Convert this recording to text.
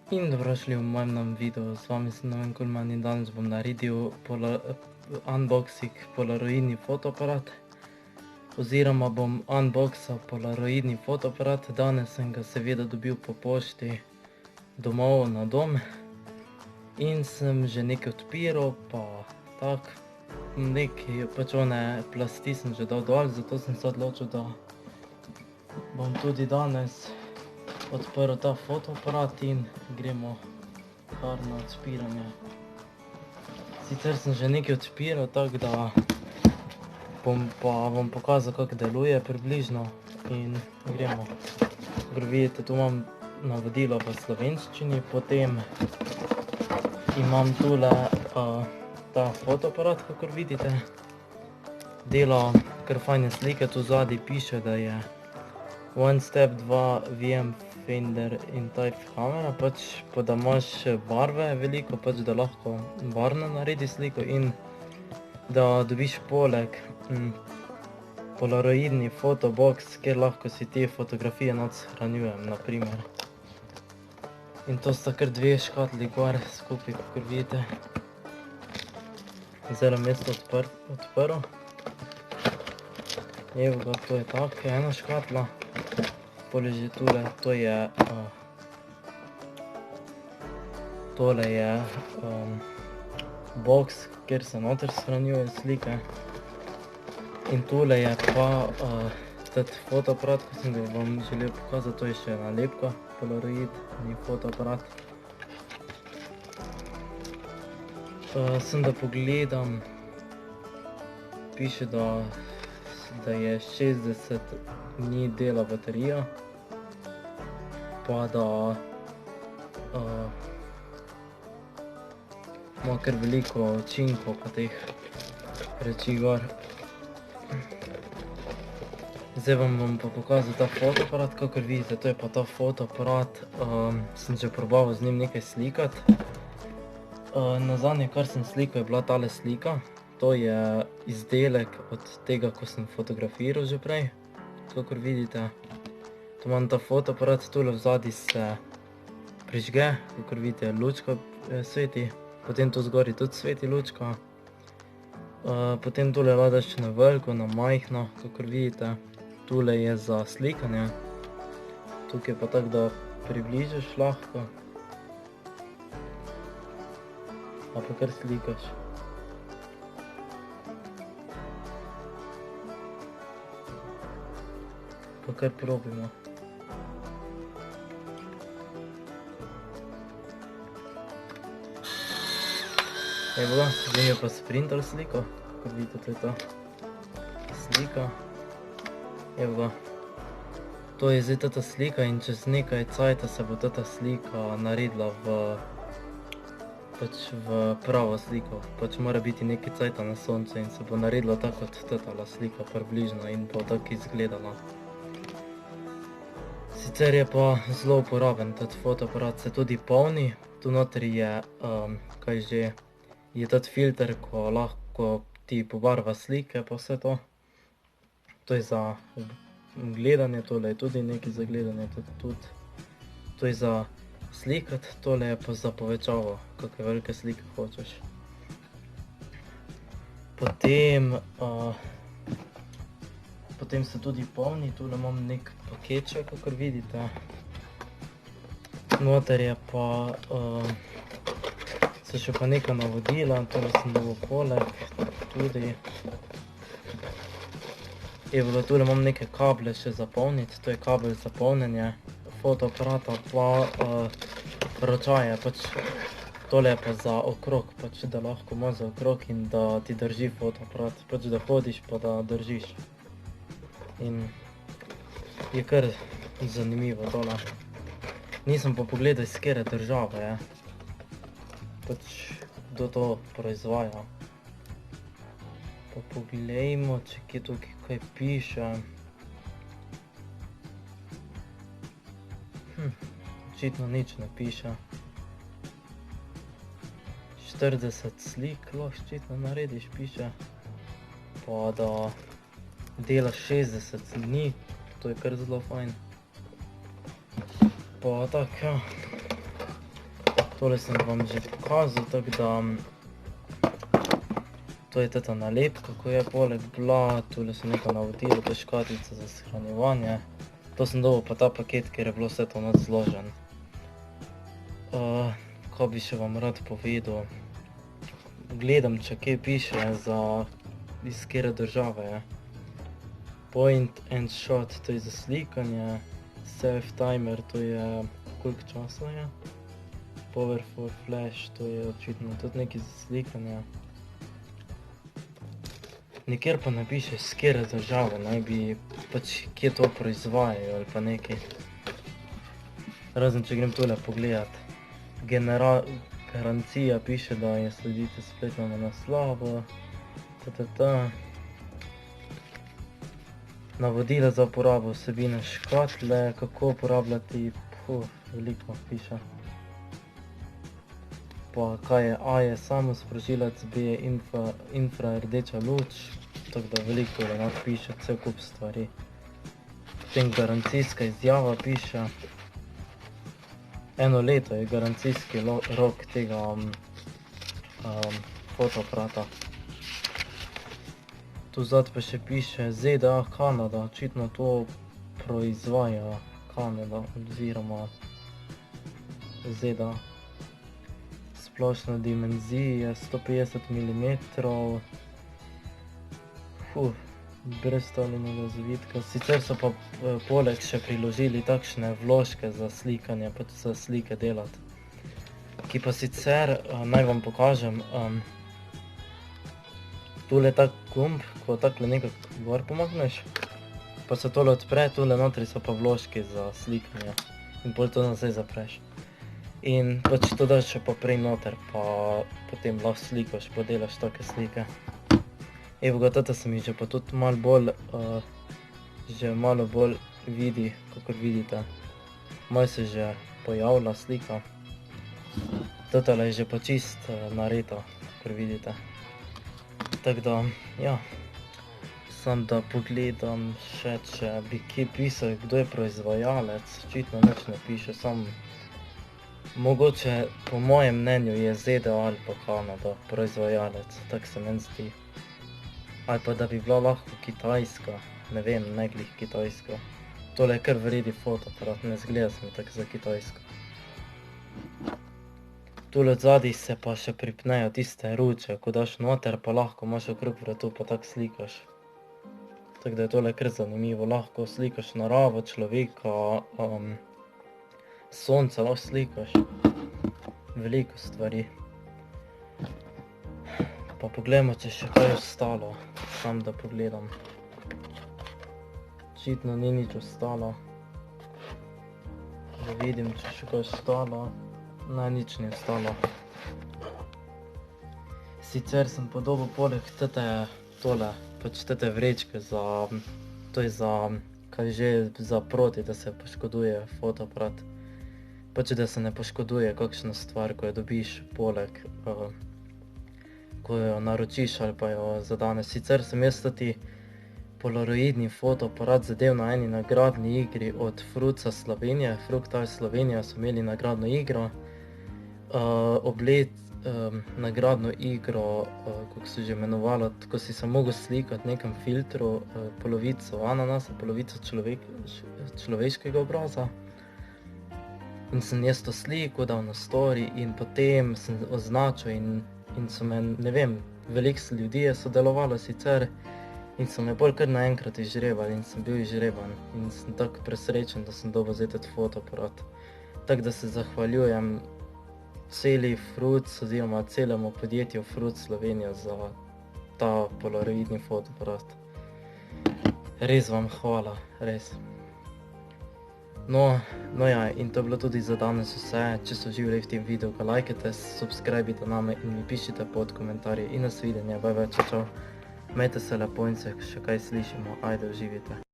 In dobrošli v mojem novem videu, s vami sem Noven Kulman in danes bom naredil unboxing polaroidni fotoaparat oziroma bom unboxal polaroidni fotoaparat. Danes sem ga seveda dobil po pošti domov na dom in sem že nekaj odpiral, pa tak, nekaj pač one plasti sem že dal dol, zato sem se odločil, da bom tudi danes odprl ta fotoaparat in gremo kar na odpiranje. Sicer sem že nekaj odpiral, tako da bom pokazal, kako deluje približno in gremo. Kakor vidite, tu imam navodilo v slovenščini, potem imam tule ta fotoaparat, kakor vidite. Dela kar fajne slike, tu zadaj piše, da je One Step 2 VM Finder in Type kamera, pač pa da imaš barve veliko, pač da lahko barvno naredi sliko in da dobiš poleg polaroidni fotobox, kjer lahko si te fotografije not shranjujem, na primer. In to sta kar dve škatli gor skupaj, kakor vidite. Zdaj bom jaz to odprl. Evo ga, to je tako, ena škatla. Pole že tule, tole je box, kjer se noter shranjuje slike. In tule je pa tati fotoaparat, ko sem ga vam želel pokazati, to je še nalepka, polaroidni fotoaparat. Sem da pogledam, piše, da je 60 dni dela baterija, pa da ima kar veliko učinkov pa teh reči gor. Zdaj vam bom pa pokazal ta fotoaparat, kakor vidite, to je pa ta fotoaparat, sem že probaval z njim nekaj slikati. Nazadnje, kar sem slikal, je bila tale slika. To je izdelek od tega, ko sem fotografiral že prej, kakor vidite. Tu imam ta fotoaparat, tule vzadaj se prižge, kakor vidite, lučka sveti, potem tu zgori tudi sveti lučka. Potem tule ladaš na veliko, na majhno, kakor vidite. Tule je za slikanje, tukaj pa tako, da približaš lahko. A pa kar slikaš. Pa kar probimo. Evo ga, zdaj mi je pa sprintal sliko, kakor vidite, to je ta slika. Evo ga. To je zdaj tata slika in čez nekaj cajta se bo tata slika naredila v pravo sliko. Pač mora biti nekaj cajta na soncu in se bo naredila tako kot tatala slika približno in bo tako izgledala. Sicer je pa zelo uporaben tati fotoaparat, se tudi polni. Tu notri je, kaj že, je tati filter, ko lahko ti pobarva slike pa vse to. To je za gledanje, tole je tudi nekaj za gledanje, tudi. To je za slikati, tole je pa za povečavo, kakve velike slike hočeš. Potem se tudi polni, tule imam nek paketček, kakor vidite. Noter je pa, so še pa neka navodila, tole sem dobil poleg, tudi. Evo ga, tule imam neke kable še za polniti, to je kabel za polnjenje fotoaparata pa ročaje, pač tole je pa za okrog, pač da lahko imaš za okrog in da ti drži fotoaparat, pač da hodiš pa da držiš. In je kar zanimivo tole. Nisem pa pogledal, iz katere države je. Pač kdo to proizvaja. Pa poglejmo, če kje tukaj kaj piše. Očitno nič ne piše. 40 slik lahko očitno narediš, piše. Pa da dela 60 dni, to je kar zelo fajn. Pa tako, ja. Tole sem vam že pokazal, tako da to je teta nalepka, ko je poleg bila, tule so neka navodila, to je škatlica za shranjevanje. To sem dobil pa ta paket, ker je bilo vse to not zložen. Kaj bi še vam rad povedal? Gledam, če kje piše iz kere države je. Point and shot, to je za slikanje. Self timer, to je koliko časa je. Power for flash, to je očitno tudi nekaj za slikanje. Nikjer pa ne piše, iz kere države naj bi, pač kje to proizvajajo ali pa nekaj. Razen če grem tule pogledat. Garancija piše, da je sledite spletnemu naslovu. Navodila za uporabo vsebine škatle, kako uporabljati, veliko piše. Pa kaj je A je samosprožilec, B je infrardeča luč, tako da veliko je not piše, cel kup stvari. Potem garancijska izjava piše. 1 leto je garancijski rok tega fotoaparata. Tu zadaj pa še piše ZDA, Kanada, očitno to proizvaja Kanada oziroma ZDA. Splošna dimenzija 150 mm. Brez stavljenega zavitka. Sicer so pa poleg še priložili takšne vložke za slikanje, pač za slike delati. Ki pa sicer, naj vam pokažem, tule tak gumb, ko takle nekako gor pomakneš, pa se tole odpre, tule notri so pa vložki za slikanje in pol to nazaj zapreš. In pač to daš še pa prej noter, pa potem lahko slikaš, pa delaš take slike. Evo ga, tata se mi že pa tudi malo bolj vidi, kakor vidite. Malo se že pojavlja slika. Tatale je že pa čist nareta, kakor vidite. Tako da, ja. Samo da pogledam še, če bi kje pisal, kdo je proizvajalec. Očitno nič ne piše, samo mogoče po mojem mnenju je ZDA ali pa Kanada proizvajalec, tako se meni zdi. Ali pa da bi bila lahko Kitajska, ne vem, ne glih Kitajska. Tole je kar vredi fotoaparat, ne zgleda se mi tako za Kitajsko. Tule odzadaj se pa še pripnejo tiste ruče, ko daš noter, pa lahko imaš okrog vratu, pa tako slikaš. Tako da je tole kar zanimivo, lahko slikaš naravo, človeka, sonce lahko slikaš. Veliko stvari. Pa poglejmo, če še kaj ostalo, samo da pogledam. Očitno ni nič ostalo. Da vidim, če še kaj ostalo. Ne, nič ni ostalo. Sicer sem pa dobil poleg tole, pač tete vrečke za, to je za, kaj že, za proti, da se poškoduje fotoaparat. Pač da se ne poškoduje kakšna stvar, ko jo dobiš poleg, ko jo naročiš ali pa jo zadaneš. Sicer sem jaz tati polaroidni fotoaparat zadel na eni nagradni igri od Fruca Slovenije. Fructal Slovenija so imeli nagradno igro. Nagradno igro, kako se že imenovalo, ko si se mogel slikati v nekem filtru polovico ananasa, polovico človeškega obraza. In sem jaz to sliko dal na story in potem sem označil in so me, ne vem, veliko ljudi je sodelovalo sicer in so me bolj kar naenkrat izžrebali in sem bil izžreban in sem tako presrečen, da sem dobil zdaj teti fotoaparat. Tako da se zahvaljujem celi Fruc oziroma celemu podjetju Fruc Slovenija za ta polaroidni fotoaparat. Res vam hvala, res. No ja, in to je bilo tudi za danes vse. Če ste uživali v tem videu, ga lajkajte, subscribite name in mi pišite pod komentarje in nasvidenje, bye bye, čau čau. Imejte se lepo in se še kaj slišimo, ajde, uživajte.